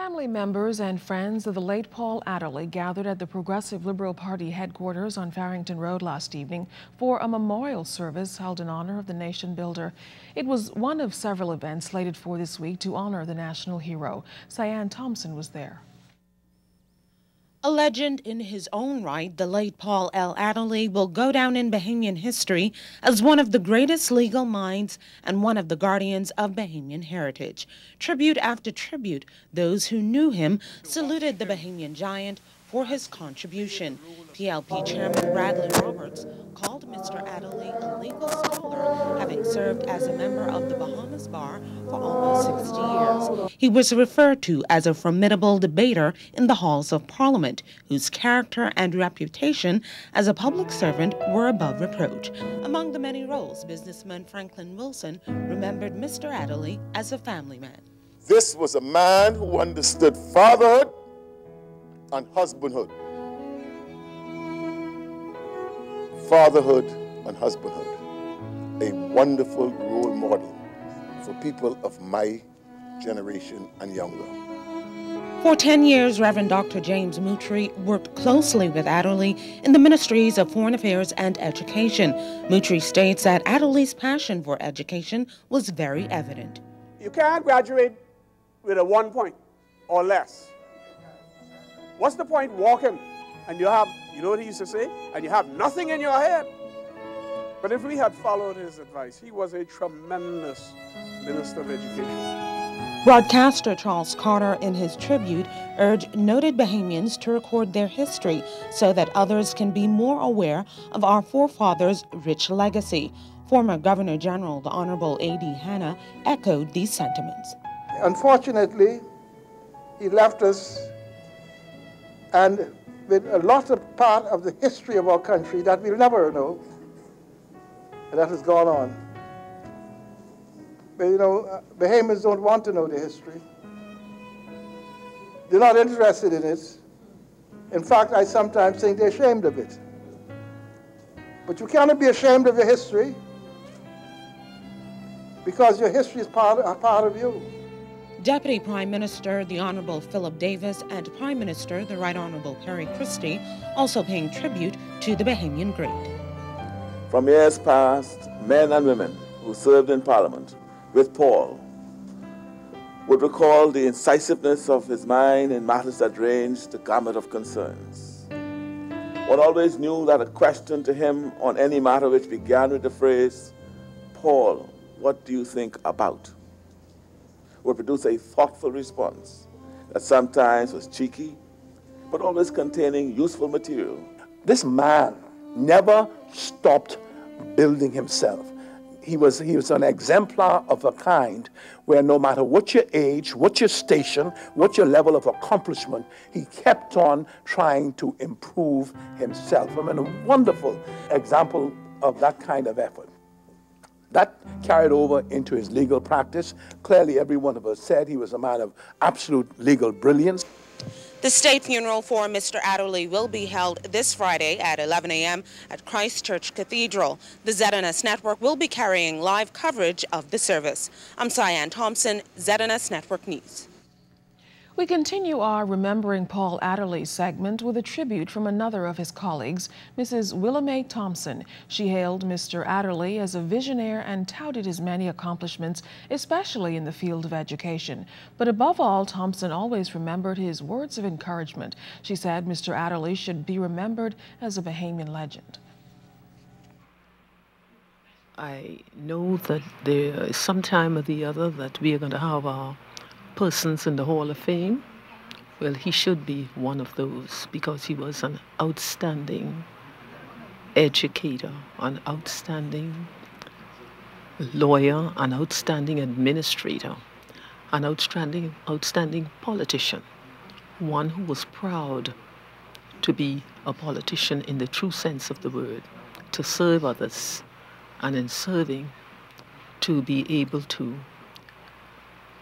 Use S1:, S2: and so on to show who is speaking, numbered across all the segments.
S1: Family members and friends of the late Paul Adderley gathered at the Progressive Liberal Party headquarters on Farrington Road last evening for a memorial service held in honor of the nation builder. It was one of several events slated for this week to honor the national hero. Cyan Thompson was there.
S2: A legend in his own right, the late Paul L. Adderley will go down in Bahamian history as one of the greatest legal minds and one of the guardians of Bahamian heritage. Tribute after tribute, those who knew him saluted the Bahamian giant for his contribution. PLP Chairman Bradley Roberts called Mr. Adderley a legal scholar, having served as a member of the Bahamas Bar for almost 60 years. He was referred to as a formidable debater in the halls of Parliament, whose character and reputation as a public servant were above reproach. Among the many roles, businessman Franklin Wilson remembered Mr. Adderley as a family man.
S3: This was a man who understood fatherhood and husbandhood. Fatherhood and husbandhood. A wonderful role model for people of my generation and younger.
S2: For 10 years, Reverend Dr. James Moutry worked closely with Adderley in the ministries of Foreign Affairs and Education. Moutry states that Adderley's passion for education was very evident.
S4: You can't graduate with a 1 point or less. What's the point walking and you have, you know what he used to say, and you have nothing in your head? But if we had followed his advice, he was a tremendous minister of education.
S2: Broadcaster Charles Carter, in his tribute, urged noted Bahamians to record their history so that others can be more aware of our forefathers' rich legacy. Former Governor General, the Honorable A.D. Hanna, echoed these sentiments.
S5: Unfortunately, he left us and with a lot of part of the history of our country that we'll never know, and that has gone on. But you know, Bahamians don't want to know the history. They're not interested in it. In fact, I sometimes think they're ashamed of it. But you cannot be ashamed of your history because your history is part of you.
S2: Deputy Prime Minister, the Honorable Philip Davis, and Prime Minister, the Right Honorable Perry Christie, also paying tribute to the Bahamian great.
S6: From years past, men and women who served in Parliament with Paul would recall the incisiveness of his mind in matters that ranged the gamut of concerns. One always knew that a question to him on any matter which began with the phrase, "Paul, what do you think about?" would produce a thoughtful response that sometimes was cheeky, but always containing useful material.
S7: This man never stopped building himself. He was an exemplar of a kind where no matter what your age, what your station, what your level of accomplishment, he kept on trying to improve himself. I mean, a wonderful example of that kind of effort. That carried over into his legal practice. Clearly, every one of us said he was a man of absolute legal brilliance.
S2: The state funeral for Mr. Adderley will be held this Friday at 11 a.m. at Christ Church Cathedral. The ZNS Network will be carrying live coverage of the service. I'm Cyan Thompson, ZNS Network News.
S1: We continue our Remembering Paul Adderley segment with a tribute from another of his colleagues, Mrs. Willa Mae Thompson. She hailed Mr. Adderley as a visionary and touted his many accomplishments, especially in the field of education. But above all, Thompson always remembered his words of encouragement. She said Mr. Adderley should be remembered as a Bahamian legend.
S8: I know that there is some time or the other that we are going to have our persons in the Hall of Fame. Well, he should be one of those because he was an outstanding educator, an outstanding lawyer, an outstanding administrator, an outstanding politician, one who was proud to be a politician in the true sense of the word, to serve others, and in serving, to be able to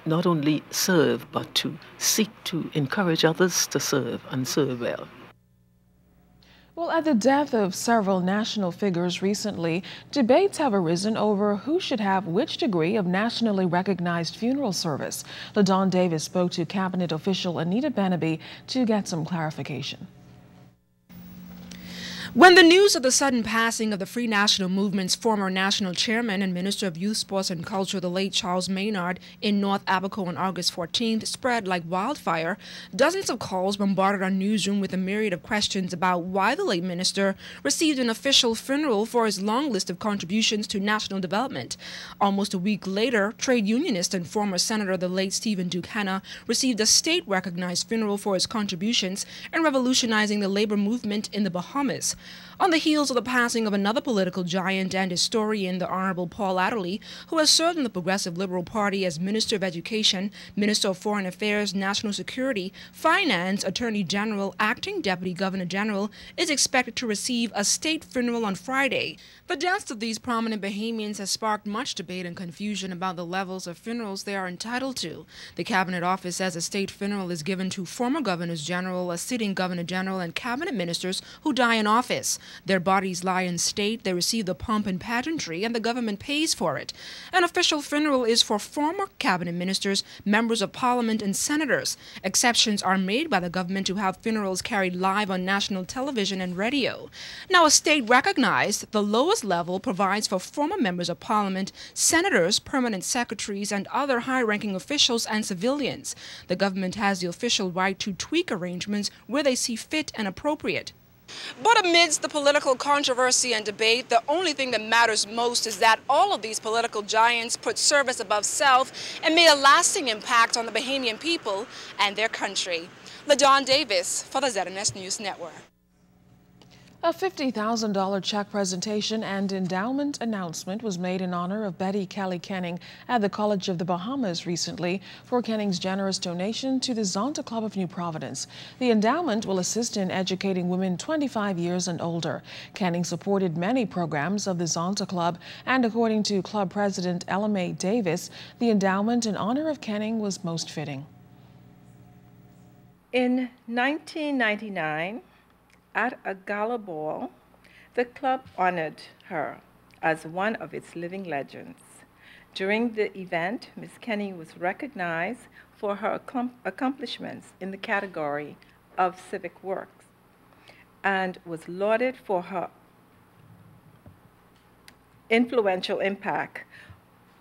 S8: not only serve, but to seek to encourage others to serve and serve well.
S1: Well, at the death of several national figures recently, debates have arisen over who should have which degree of nationally recognized funeral service. LaDawn Davis spoke to Cabinet official Anita Benaby to get some clarification.
S9: When the news of the sudden passing of the Free National Movement's former national chairman and Minister of Youth, Sports and Culture, the late Charles Maynard, in North Abaco on August 14th spread like wildfire, dozens of calls bombarded our newsroom with a myriad of questions about why the late minister received an official funeral for his long list of contributions to national development. Almost a week later, trade unionist and former Senator, the late Stephen Duke Hanna, received a state-recognized funeral for his contributions in revolutionizing the labor movement in the Bahamas. On the heels of the passing of another political giant and historian, the Honorable Paul Adderley, who has served in the Progressive Liberal Party as Minister of Education, Minister of Foreign Affairs, National Security, Finance, Attorney General, Acting Deputy Governor General, is expected to receive a state funeral on Friday. The deaths of these prominent Bahamians has sparked much debate and confusion about the levels of funerals they are entitled to. The Cabinet Office says a state funeral is given to former Governors General, a sitting Governor General, and Cabinet Ministers who die in office. Their bodies lie in state, they receive the pomp and pageantry, and the government pays for it. An official funeral is for former Cabinet Ministers, members of Parliament, and senators. Exceptions are made by the government to have funerals carried live on national television and radio. Now, a state recognized, the lowest level provides for former members of Parliament, senators, permanent secretaries, and other high-ranking officials and civilians. The government has the official right to tweak arrangements where they see fit and appropriate. But amidst the political controversy and debate, the only thing that matters most is that all of these political giants put service above self and made a lasting impact on the Bahamian people and their country. LaDawn Davis for the ZNS News Network.
S1: A $50,000 check presentation and endowment announcement was made in honor of Betty Kelly Kenning at the College of the Bahamas recently for Kenning's generous donation to the Zonta Club of New Providence. The endowment will assist in educating women 25 years and older. Kenning supported many programs of the Zonta Club, and according to Club President Ella Mae Davis, the endowment in honor of Kenning was most fitting.
S10: In 1999, at a gala ball, the club honored her as one of its living legends. During the event, Ms. Kenny was recognized for her accomplishments in the category of civic works and was lauded for her influential impact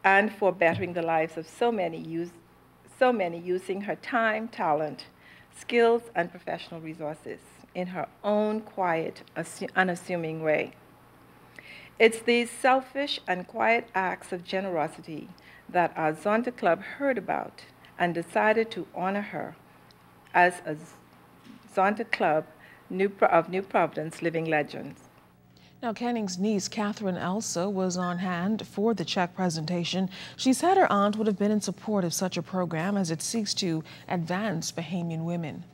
S10: and for bettering the lives of so many using her time, talent, skills, and professional resources in her own quiet, unassuming way. It's these selfish and quiet acts of generosity that our Zonta Club heard about and decided to honor her as a Zonta Club of New Providence Living Legends.
S1: Now, Kenning's niece, Catherine Elsa, was on hand for the check presentation. She said her aunt would have been in support of such a program as it seeks to advance Bahamian women.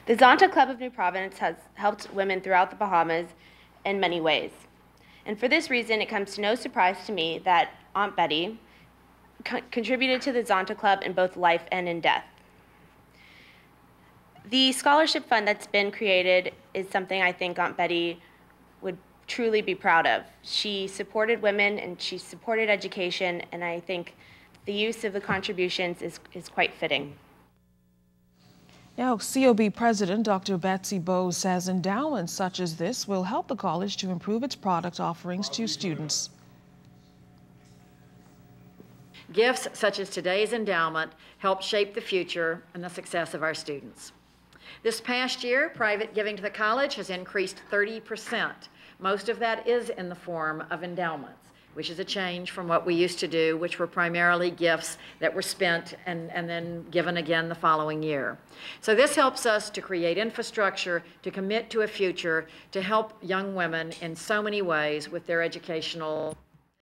S11: The Zonta Club of New Providence has helped women throughout the Bahamas in many ways. And for this reason, it comes to no surprise to me that Aunt Betty contributed to the Zonta Club in both life and in death. The scholarship fund that's been created is something I think Aunt Betty would truly be proud of. She supported women and she supported education, and I think the use of the contributions is quite fitting.
S1: Now, COB President Dr. Betsy Bowes says endowments such as this will help the college to improve its product offerings to students.
S12: Gifts such as today's endowment help shape the future and the success of our students. This past year, private giving to the college has increased 30%. Most of that is in the form of endowments, which is a change from what we used to do, which were primarily gifts that were spent and then given again the following year. So this helps us to create infrastructure, to commit to a future, to help young women in so many ways with their educational